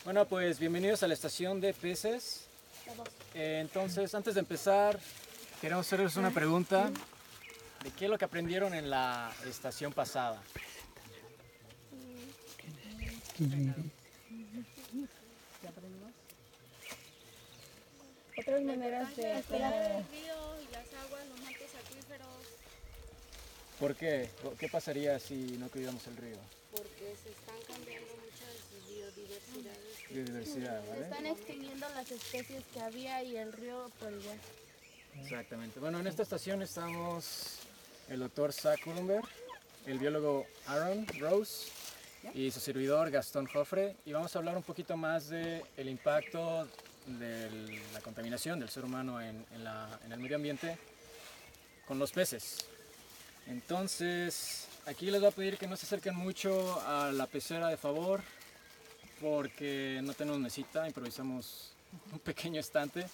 Bueno, pues bienvenidos a la estación de peces. Entonces, antes de empezar, queremos hacerles una pregunta de qué es lo que aprendieron en la estación pasada. Otras maneras de Cuidar el río y las aguas, los mantos acuíferos, ¿Por qué? ¿Qué pasaría si no cuidamos el río? porque se están cambiando muchas biodiversidades. Biodiversidad, se ¿vale? están extinguiendo las especies que había y el río por igual. Exactamente. Bueno, en esta estación estamos el doctor Zach Cullenberg, el biólogo Aaron Rose y su servidor Gastón Jofre, y vamos a hablar un poquito más del impacto de la contaminación del ser humano en el medio ambiente con los peces. Entonces, aquí les voy a pedir que no se acerquen mucho a la pecera de favor, porque no tenemos mesita, improvisamos un pequeño estante.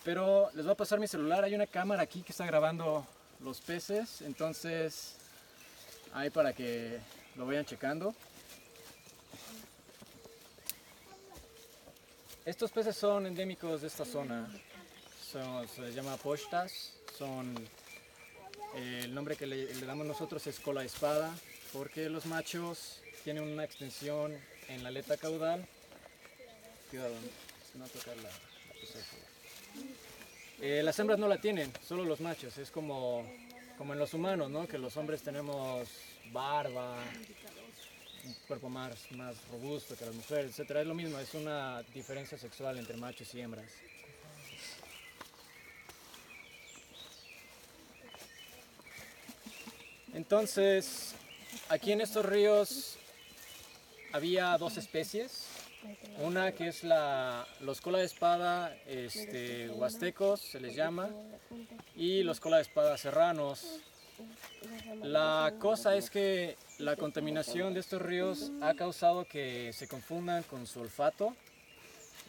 Pero les voy a pasar mi celular, hay una cámara aquí que está grabando los peces, entonces ahí para que lo vayan checando. Estos peces son endémicos de esta zona, se les llama pochtas, el nombre que le damos nosotros es cola de espada, porque los machos tienen una extensión en la aleta caudal. Cuidado, no tocar la pecera. Las hembras no la tienen, solo los machos. Es como en los humanos, ¿no? Que los hombres tenemos barba, un cuerpo más robusto que las mujeres, etc. Es lo mismo, es una diferencia sexual entre machos y hembras. Entonces, aquí en estos ríos había dos especies. Una que es los cola de espada huastecos, se les llama, y los cola de espada serranos. La cosa es que la contaminación de estos ríos ha causado que se confundan con su olfato,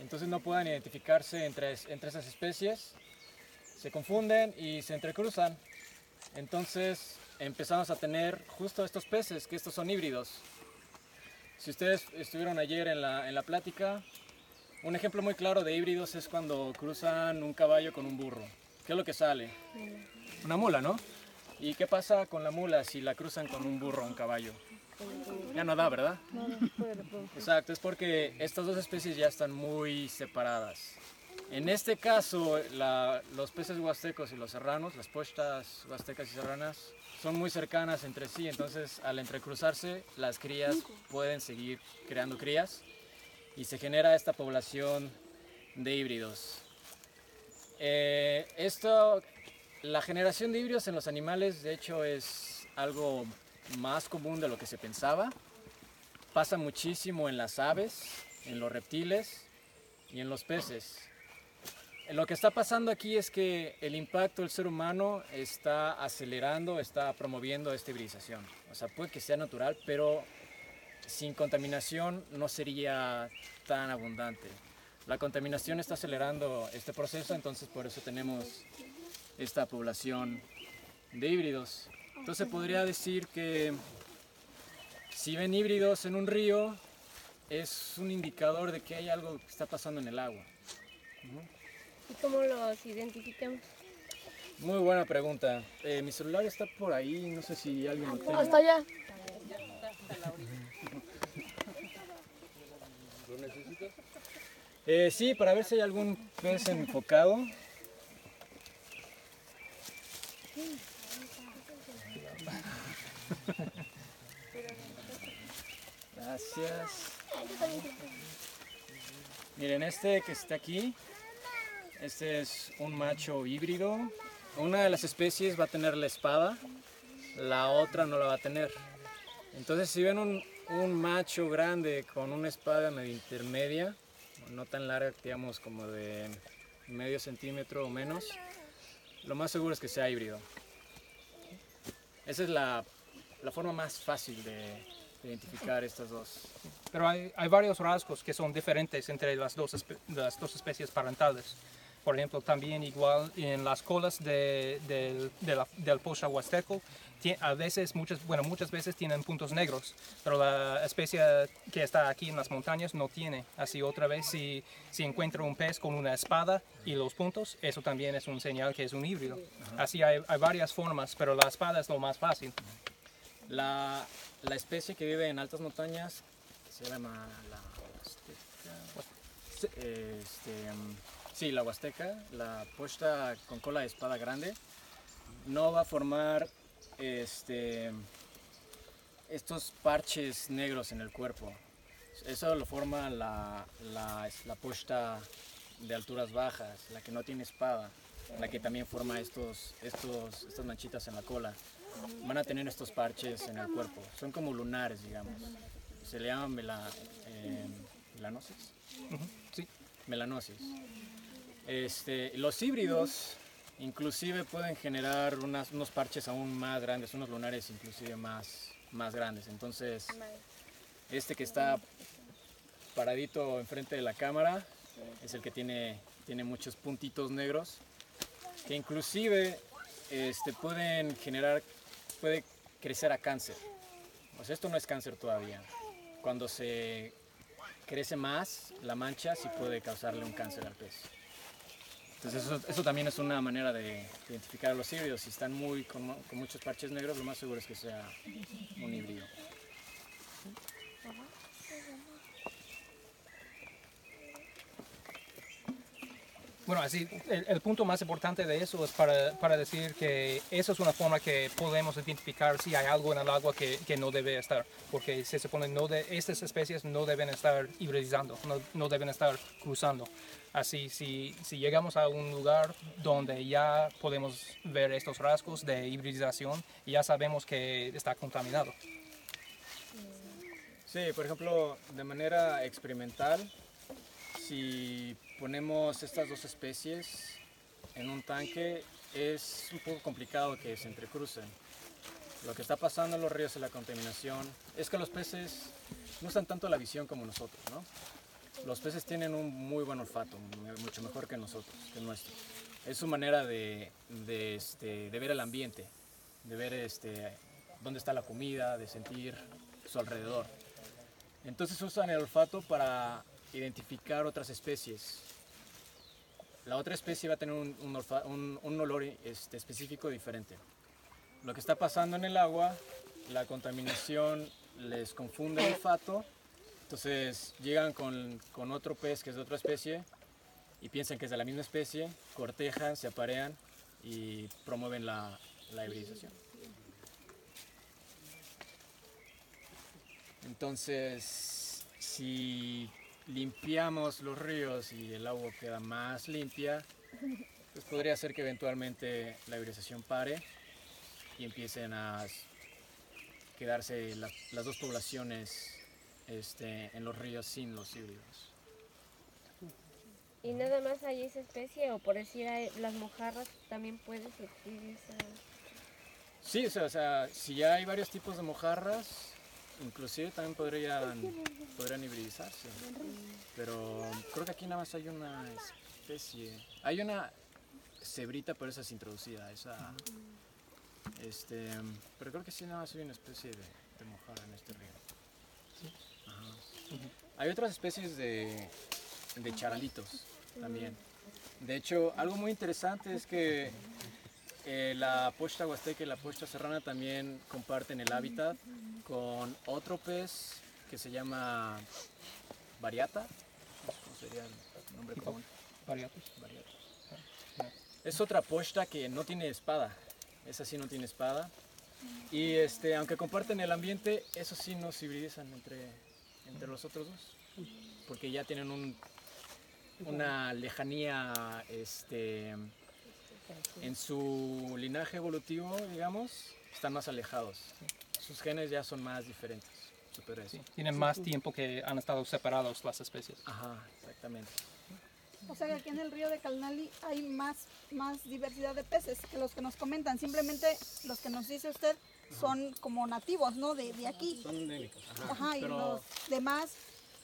entonces no puedan identificarse entre esas especies, se confunden y se entrecruzan. Entonces empezamos a tener justo estos peces, que estos son híbridos. Si ustedes estuvieron ayer en la plática, un ejemplo muy claro de híbridos es cuando cruzan un caballo con un burro. ¿Qué es lo que sale? Una mula, ¿no? ¿Y qué pasa con la mula si la cruzan con un burro o un caballo? Ya no da, ¿verdad? Exacto, es porque estas dos especies ya están muy separadas. En este caso, los peces huastecos y los serranos, las pochtas huastecas y serranas, son muy cercanas entre sí, entonces al entrecruzarse las crías pueden seguir creando crías y se genera esta población de híbridos. La generación de híbridos en los animales de hecho es algo más común de lo que se pensaba. Pasa muchísimo en las aves, en los reptiles y en los peces. Lo que está pasando aquí es que el impacto del ser humano está acelerando, está promoviendo esta hibridización. O sea, puede que sea natural, pero sin contaminación no sería tan abundante. La contaminación está acelerando este proceso, entonces por eso tenemos esta población de híbridos. Entonces podría decir que si ven híbridos en un río, es un indicador de que hay algo que está pasando en el agua. ¿Y cómo los identificamos? Muy buena pregunta. Mi celular está por ahí, no sé si alguien lo tiene. Hasta allá. ¿Lo necesitas? Sí, para ver si hay algún pez enfocado. Gracias. Miren, este que está aquí, este es un macho híbrido. Una de las especies va a tener la espada, la otra no la va a tener. Entonces si ven un macho grande con una espada medio intermedia, no tan larga, digamos como de medio centímetro o menos, lo más seguro es que sea híbrido. Esa es la forma más fácil de identificar estas dos. Pero hay varios rasgos que son diferentes entre las dos especies parentales. Por ejemplo, también igual en las colas del pocha huasteco, a veces, muchas veces tienen puntos negros, pero la especie que está aquí en las montañas no tiene. Así otra vez, si encuentro un pez con una espada y los puntos, eso también es un señal que es un híbrido. Así hay varias formas, pero la espada es lo más fácil. La especie que vive en altas montañas se llama la huasteca. Sí, la huasteca, la pocha con cola de espada grande, no va a formar estos parches negros en el cuerpo. Eso lo forma la pocha de alturas bajas, la que no tiene espada, la que también forma estas manchitas en la cola. Van a tener estos parches en el cuerpo, son como lunares, digamos. Se le llama melanosis. Sí. Melanosis. Los híbridos inclusive pueden generar unos parches aún más grandes, unos lunares inclusive más grandes. Entonces, este que está paradito enfrente de la cámara es el que tiene muchos puntitos negros que inclusive puede crecer a cáncer. O sea, esto no es cáncer todavía. Cuando se crece más, la mancha sí puede causarle un cáncer al pez. Entonces eso también es una manera de identificar a los híbridos. Si están con muchos parches negros, lo más seguro es que sea un híbrido. Bueno, así, el punto más importante de eso es para decir que eso es una forma que podemos identificar si hay algo en el agua que no debe estar, porque se supone estas especies no deben estar hibridizando, no deben estar cruzando. Así, si llegamos a un lugar donde ya podemos ver estos rasgos de hibridización, ya sabemos que está contaminado. Sí, por ejemplo, de manera experimental, si ponemos estas dos especies en un tanque, es un poco complicado que se entrecrucen. Lo que está pasando en los ríos y la contaminación es que los peces no usan tanto la visión como nosotros, ¿no? Los peces tienen un muy buen olfato, mucho mejor que nosotros, que el nuestro. Es su manera de ver el ambiente, de ver dónde está la comida, de sentir su alrededor. Entonces usan el olfato para identificar otras especies. La otra especie va a tener un olor específico diferente. Lo que está pasando en el agua, la contaminación les confunde el olfato, entonces llegan con otro pez que es de otra especie y piensan que es de la misma especie, cortejan, se aparean y promueven la hibridización. Entonces, si limpiamos los ríos y el agua queda más limpia, pues podría ser que eventualmente la hibridización pare y empiecen a quedarse las dos poblaciones en los ríos sin los híbridos. ¿Y nada más hay esa especie o por decir las mojarras también puede existir esa? Sí, o sea, si ya hay varios tipos de mojarras, inclusive también podrían hibridizarse, pero creo que aquí nada más hay una especie, hay una cebrita, pero esa es introducida, pero creo que sí nada más hay una especie de mojarra en este río. Ajá. Hay otras especies de charalitos también. De hecho, algo muy interesante es que la pocha huasteca y la pocha serrana también comparten el hábitat con otro pez que se llama variata. ¿Cómo sería el nombre común? Variatus. Es otra pocha que no tiene espada. Esa sí no tiene espada. Y aunque comparten el ambiente, esos sí no se hibridizan entre los otros dos. Porque ya tienen una lejanía en su linaje evolutivo, digamos, están más alejados. Sus genes ya son más diferentes. Sí, tienen más tiempo que han estado separados las especies. Ajá, exactamente. O sea que aquí en el río de Calnali hay más diversidad de peces que los que nos comentan. Simplemente los que nos dice usted son como nativos, ¿no? De aquí. Son endémicos. Ajá, y los demás,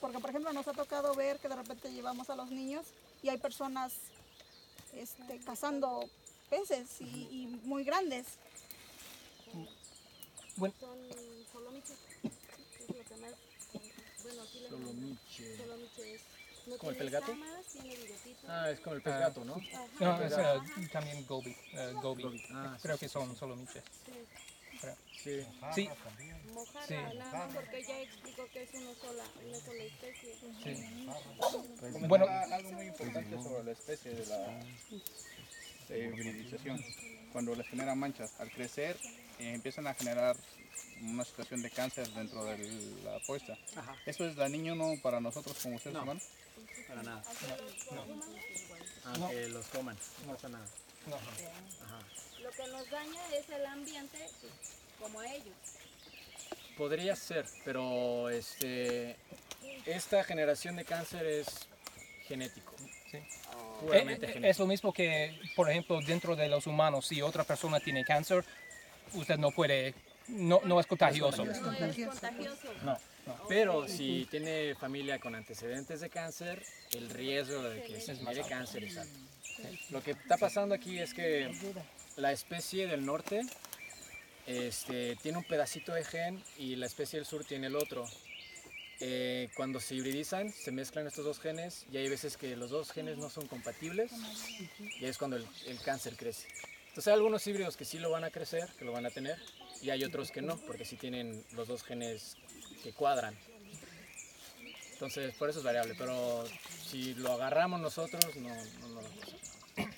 porque por ejemplo nos ha tocado ver que de repente llevamos a los niños y hay personas cazando peces y muy grandes. Bueno, Son solomiches, es lo que más, bueno, aquí le Solomiche. solomiche es. No ¿Como el tiene pelgato? escamas, tiene bigotito. Ah, es como el pez gato, ¿no? no, es, también goby. Goby. Ah, Creo sí, que sí, son sí. solomiches. Sí. Sí, Mojarra, Sí. nada más porque ella explicó que es una sola especie. sí. Bueno, algo muy importante sobre la especie de la hibridización. Cuando les generan manchas, al crecer empiezan a generar una situación de cáncer dentro de la puesta. Ajá. ¿Eso es dañino no para nosotros como seres No. humanos? Para nada. Aunque los coman, no pasa nada. No. Ajá. Lo que nos daña es el ambiente, pues, como a ellos. Podría ser, pero esta generación de cáncer es genético. Sí. Puramente genético. Es lo mismo que, por ejemplo, dentro de los humanos, si otra persona tiene cáncer, usted no puede, no es contagioso. No es contagioso. No. Pero si tiene familia con antecedentes de cáncer, el riesgo de que se genere cáncer es alto. Lo que está pasando aquí es que la especie del norte tiene un pedacito de gen y la especie del sur tiene el otro. Cuando se hibridizan, se mezclan estos dos genes y hay veces que los dos genes no son compatibles y es cuando el cáncer crece. Entonces hay algunos híbridos que sí lo van a crecer, que lo van a tener, y hay otros que no, porque sí tienen los dos genes que cuadran. Entonces por eso es variable, pero si lo agarramos nosotros, no lo hacemos.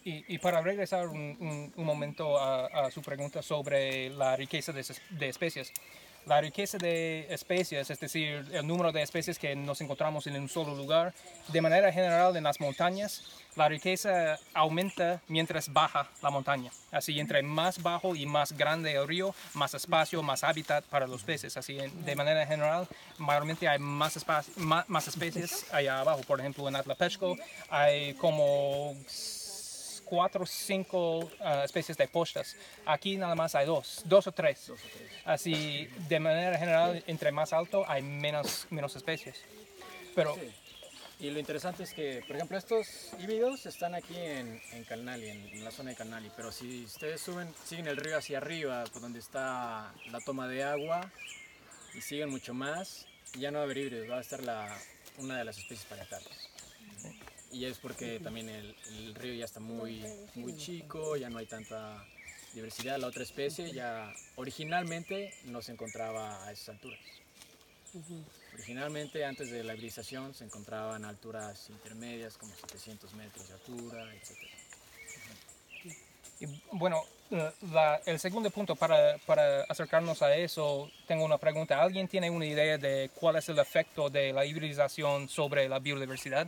Y para regresar un momento a su pregunta sobre la riqueza de especies. La riqueza de especies, es decir, el número de especies que nos encontramos en un solo lugar, de manera general en las montañas, la riqueza aumenta mientras baja la montaña. Así, entre más bajo y más grande el río, más espacio, más hábitat para los peces. Así, de manera general, mayormente hay más especies allá abajo. Por ejemplo, en Atlapechco hay como 4 o 5 especies de postas. Aquí nada más hay dos o tres. Así, de manera general, entre más alto hay menos especies. Pero Sí. Y lo interesante es que, por ejemplo, estos híbridos están aquí en Calnali, en la zona de Calnali, pero si ustedes siguen el río hacia arriba, por donde está la toma de agua, y siguen mucho más, ya no va a haber híbridos, va a estar una de las especies parietales. Y es porque también el río ya está muy chico, ya no hay tanta diversidad. La otra especie ya originalmente no se encontraba a esas alturas. Originalmente, antes de la hibridización, se encontraban a alturas intermedias, como 700 metros de altura, etc. y, bueno, el segundo punto para acercarnos a eso, tengo una pregunta. ¿Alguien tiene una idea de cuál es el efecto de la hibridización sobre la biodiversidad?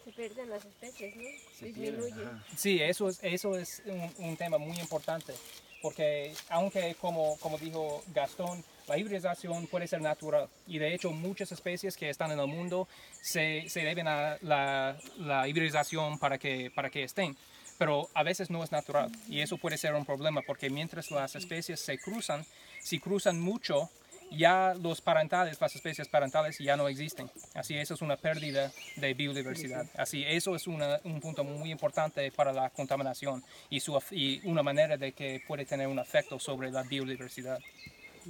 Se pierden las especies, ¿no? Se pierden, Disminuyen. ajá. Sí, eso es un tema muy importante, porque aunque como dijo Gastón, la hibridización puede ser natural y de hecho muchas especies que están en el mundo se deben a la hibridización para que estén, pero a veces no es natural y eso puede ser un problema porque mientras las especies se cruzan, si cruzan mucho, ya las especies parentales ya no existen. Así, eso es una pérdida de biodiversidad. Así, eso es un punto muy importante para la contaminación y una manera de que puede tener un efecto sobre la biodiversidad.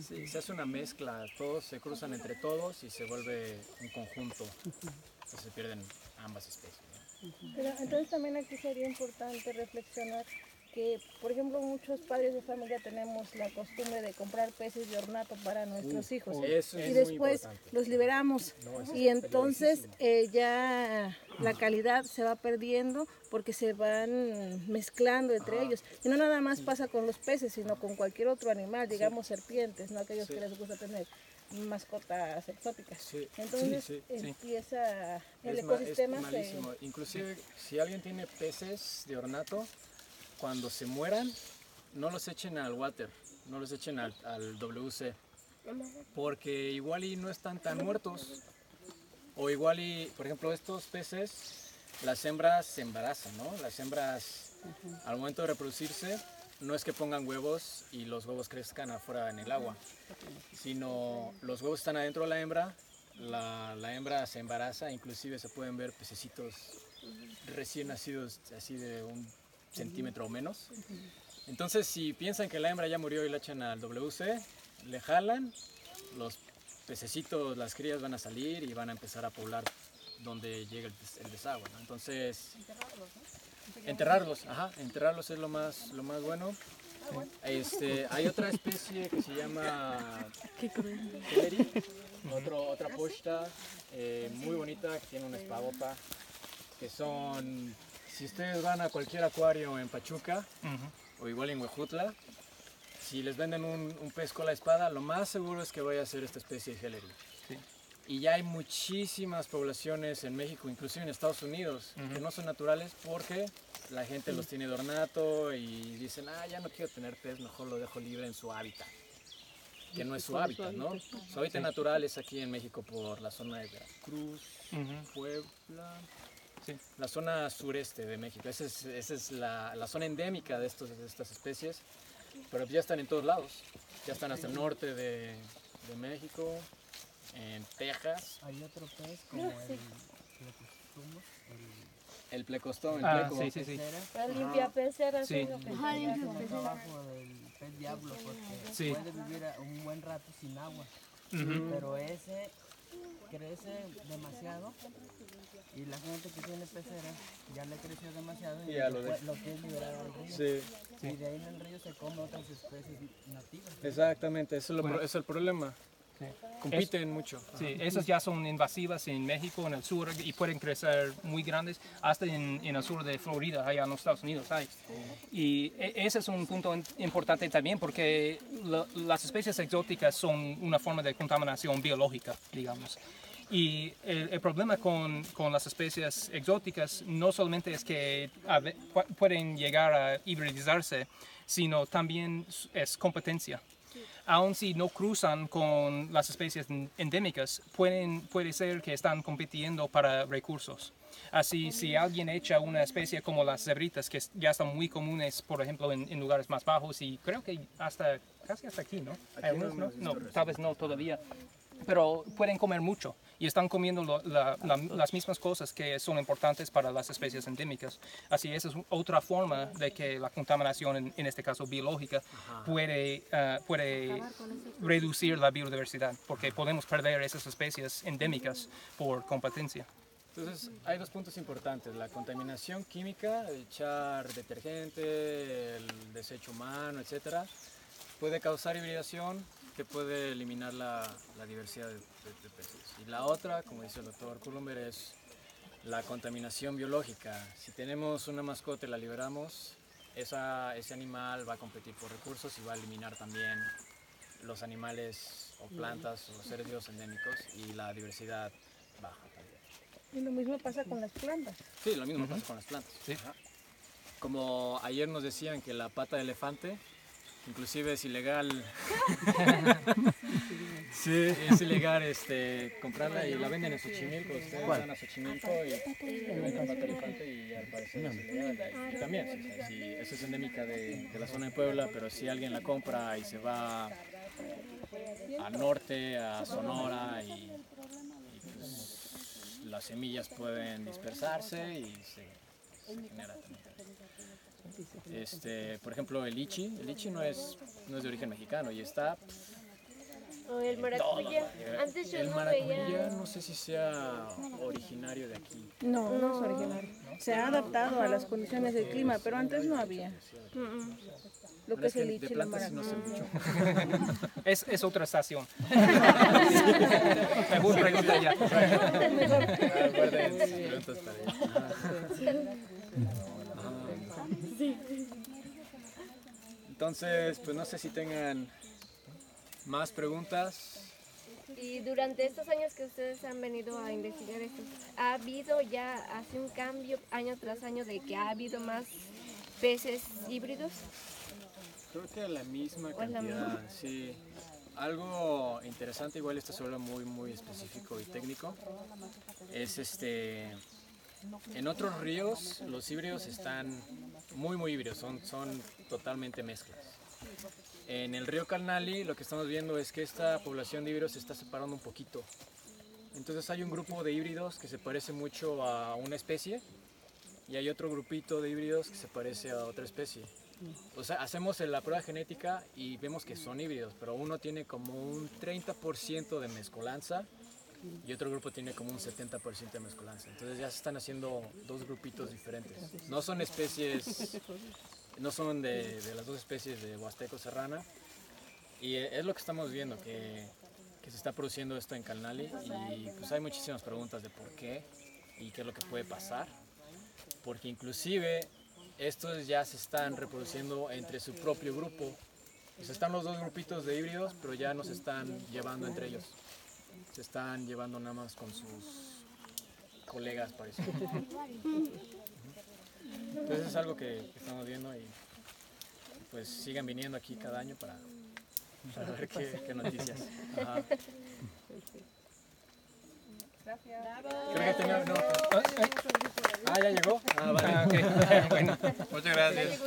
Sí, se hace una mezcla, todos se cruzan entre todos y se vuelve un conjunto. Entonces se pierden ambas especies, ¿no? Pero entonces también aquí sería importante reflexionar que, por ejemplo, muchos padres de familia tenemos la costumbre de comprar peces de ornato para nuestros hijos. Eso es Y muy después importante. los liberamos y entonces ya la calidad se va perdiendo porque se van mezclando entre ellos. Y no nada más pasa con los peces, sino con cualquier otro animal, digamos serpientes, ¿no? Aquellos que les gusta tener mascotas exóticas. Sí, Entonces sí. empieza el Es ecosistema malísimo. Inclusive, si alguien tiene peces de ornato, cuando se mueran, no los echen al water, no los echen al WC, porque igual y no están tan muertos, o igual y, por ejemplo, estos peces, las hembras se embarazan, ¿no? Las hembras, al momento de reproducirse, no es que pongan huevos y los huevos crezcan afuera en el agua, sino los huevos están adentro de la hembra se embaraza, inclusive se pueden ver pececitos recién nacidos así de 1 centímetro o menos. Entonces si piensan que la hembra ya murió y la echan al WC, le jalan, los pececitos, las crías van a salir y van a empezar a poblar donde llega el desagüe, ¿no? Entonces, enterrarlos es lo más bueno. Hay otra especie que se llama Teleri, otra posta muy bonita que tiene una espadota, que son, si ustedes van a cualquier acuario en Pachuca o igual en Huejutla, si les venden un pez con la espada, lo más seguro es que vaya a ser esta especie de Teleri. Sí. Y ya hay muchísimas poblaciones en México, inclusive en Estados Unidos, que no son naturales porque la gente los tiene de ornato y dicen, ya no quiero tener pez, mejor lo dejo libre en su hábitat. Que no es su hábitat, ¿no? Su hábitat natural es aquí en México por la zona de Veracruz, Puebla, la zona sureste de México. Esa es la zona endémica de estas especies, pero ya están en todos lados. Ya están hasta el norte de México, en Texas. Hay otro pez como el plecostón, sí. La limpia pecera. Sí. trabajo del pez diablo porque puede vivir un buen rato sin agua, pero ese crece demasiado y la gente que tiene pecera ya le creció demasiado y ya lo quiere liberar al río. Sí. Y de ahí en el río se come otras especies nativas. Exactamente, eso es el problema. Sí. Compiten mucho. Sí, esas ya son invasivas en México, en el sur, y pueden crecer muy grandes, hasta en el sur de Florida, allá en los Estados Unidos hay. Y ese es un punto importante también, porque las especies exóticas son una forma de contaminación biológica, digamos. Y el problema con las especies exóticas no solamente es que pueden llegar a hibridizarse, sino también es competencia. Aun si no cruzan con las especies endémicas, puede ser que están compitiendo para recursos. Así, si alguien echa una especie como las zebritas, que ya están muy comunes, por ejemplo, en lugares más bajos, y creo que casi hasta aquí, ¿no? No, tal vez no todavía, pero pueden comer mucho y están comiendo las mismas cosas que son importantes para las especies endémicas. Así, esa es otra forma de que la contaminación, en este caso biológica, puede reducir la biodiversidad, porque podemos perder esas especies endémicas por competencia. Entonces, hay 2 puntos importantes. La contaminación química, echar detergente, el desecho humano, etcétera, puede causar hibridación que puede eliminar la diversidad de peces. Y la otra, como dice el doctor Kulumber, es la contaminación biológica. Si tenemos una mascota y la liberamos, ese animal va a competir por recursos y va a eliminar también los animales o plantas o seres vivos endémicos, y la diversidad baja también. Y lo mismo pasa con las plantas. Sí, lo mismo pasa con las plantas. Sí. Como ayer nos decían que la pata de elefante, inclusive es ilegal. Sí, es ilegal comprarla y la venden en Xochimilco. Ustedes van a Xochimilco y venden pata de elefante y al parecer es ilegal. Y también, sí, esa es endémica de la zona de Puebla, pero si alguien la compra y se va al norte, a Sonora, y pues, las semillas pueden dispersarse y se genera también. Por ejemplo, el lichi no es de origen mexicano y está... O el maracuyá. Antes yo el no maracuyá veía. no sé si sea originario de aquí. No, no es originario. Se ha adaptado a las condiciones del clima, pero antes no había. Lo que es el lichi y la plantas sí no sé maracuyá. mucho. Es otra estación. Alguna pregunta ya. Preguntas para ella. Entonces, pues no sé si tengan más preguntas. Y durante estos años que ustedes han venido a investigar esto, ¿ha habido ya, hace un cambio año tras año de que ha habido más peces híbridos? Creo que la misma ¿O es la cantidad, misma? sí. Algo interesante, igual esto se vuelve muy específico y técnico, es en otros ríos los híbridos están muy híbridos, son totalmente mezclas. En el río Calnali lo que estamos viendo es que esta población de híbridos se está separando un poquito. Entonces hay un grupo de híbridos que se parece mucho a una especie y hay otro grupito de híbridos que se parece a otra especie. O sea, hacemos la prueba genética y vemos que son híbridos, pero uno tiene como un 30% de mezcolanza y otro grupo tiene como un 70% de mezcolanza. Entonces ya se están haciendo dos grupitos diferentes. No son especies, no son de las dos especies de huasteco serrana, y es lo que estamos viendo, que se está produciendo esto en Calnali, y pues hay muchísimas preguntas de por qué y qué es lo que puede pasar, porque inclusive estos ya se están reproduciendo entre su propio grupo. Pues están los dos grupitos de híbridos, pero ya no se están llevando entre ellos. Se están llevando nada más con sus colegas, parece. Entonces es algo que estamos viendo, y pues sigan viniendo aquí cada año para ver qué noticias. Ajá. Creo que tenía... No. Ah, ¿ya llegó? Ah, vale. Ok. Bueno. Muchas gracias.